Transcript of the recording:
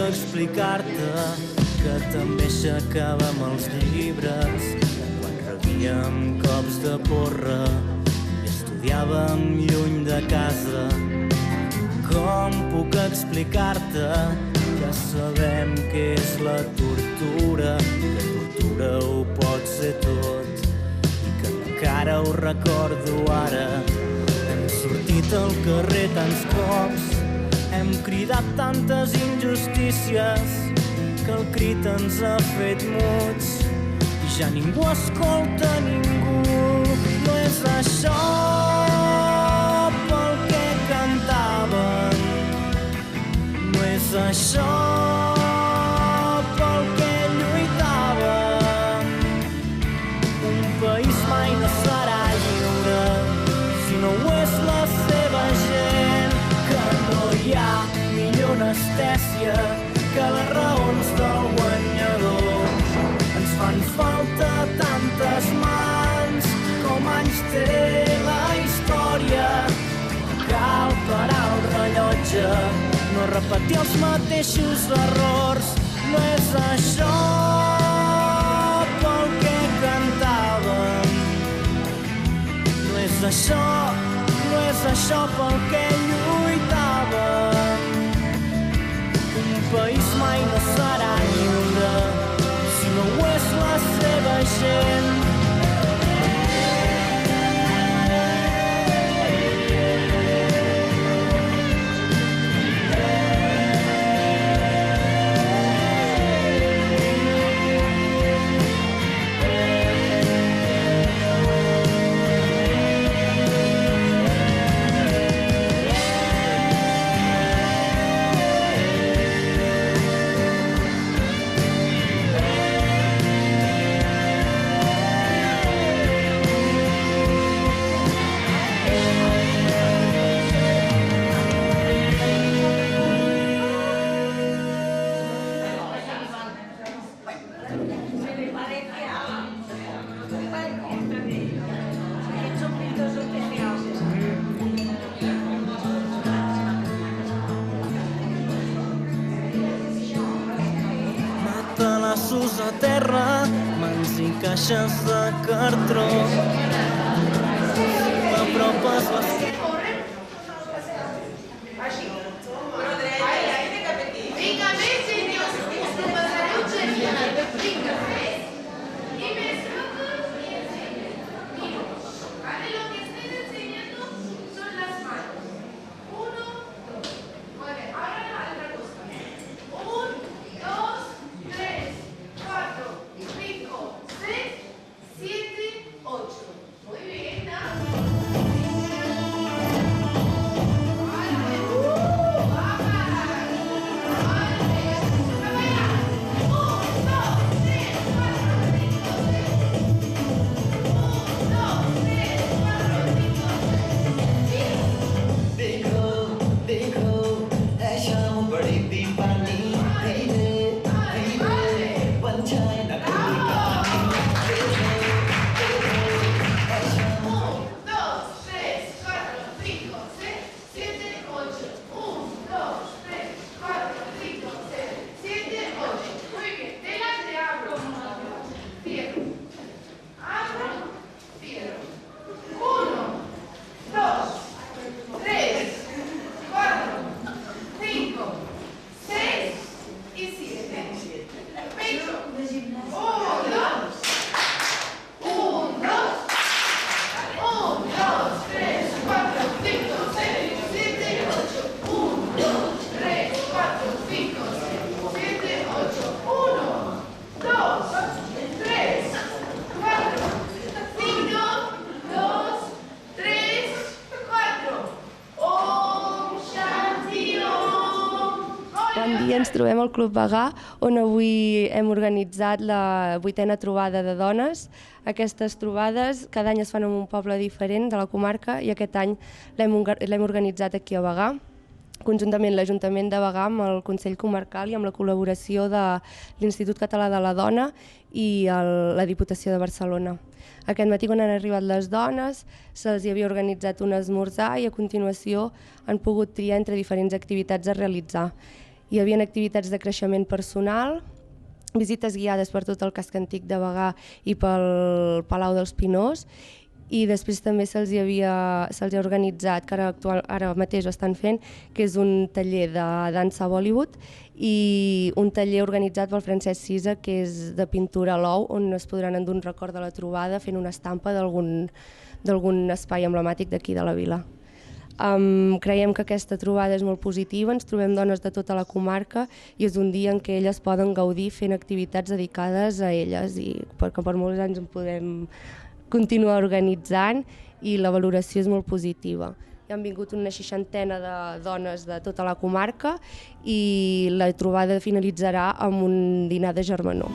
explicar-te que també aixecàvem els llibres quan rebíem cops de porra i estudiàvem lluny de casa. Com puc explicar-te que sabem què és la tortura, que tortura ho pot ser tot i que encara ho recordo ara. Hem sortit al carrer tants cops, hem cridat tantes injustícies que el crit ens ha fet muts i ja ningú escolta ningú. No és això pel que cantaven, no és això pel que lluitaven. Un país mai no serà lliure si no ho és la seva gent, que no hi ha millor anestèsia que les raons del guanyador. Ens fan falta tantes mans com anys té la història. Cal parar el rellotge, no repetir els mateixos errors. No és això pel que cantàvem, no és això pel que lluitàvem. Un país mai no serà lliure si no ho és la seva gent. Matalassos a terra, mans i caixes de cartró. M'apropes l'esquena. Ens trobem al Club Bagà, on avui hem organitzat la 8a trobada de dones. Aquestes trobades cada any es fan en un poble diferent de la comarca i aquest any l'hem organitzat aquí a Bagà, conjuntament l'Ajuntament de Bagà amb el Consell Comarcal i amb la col·laboració de l'Institut Català de la Dona i la Diputació de Barcelona. Aquest matí, quan han arribat les dones, se'ls havia organitzat un esmorzar i a continuació han pogut triar entre diferents activitats a realitzar. Hi havia activitats de creixement personal, visites guiades per tot el casc antic de Bagà i pel Palau dels Pinós, i després també se'ls ha organitzat, que ara mateix ho estan fent, que és un taller de dansa Bollywood i un taller organitzat pel Francesc Cisa, que és de pintura a l'ou, on es podran endur un record de la trobada fent una estampa d'algun espai emblemàtic d'aquí de la vila. Creiem que aquesta trobada és molt positiva, ens trobem dones de tota la comarca i és un dia en què elles poden gaudir fent activitats dedicades a elles i perquè per molts anys en podem continuar organitzant i la valoració és molt positiva. Han vingut una 60 de dones de tota la comarca i la trobada finalitzarà amb un dinar de germanor.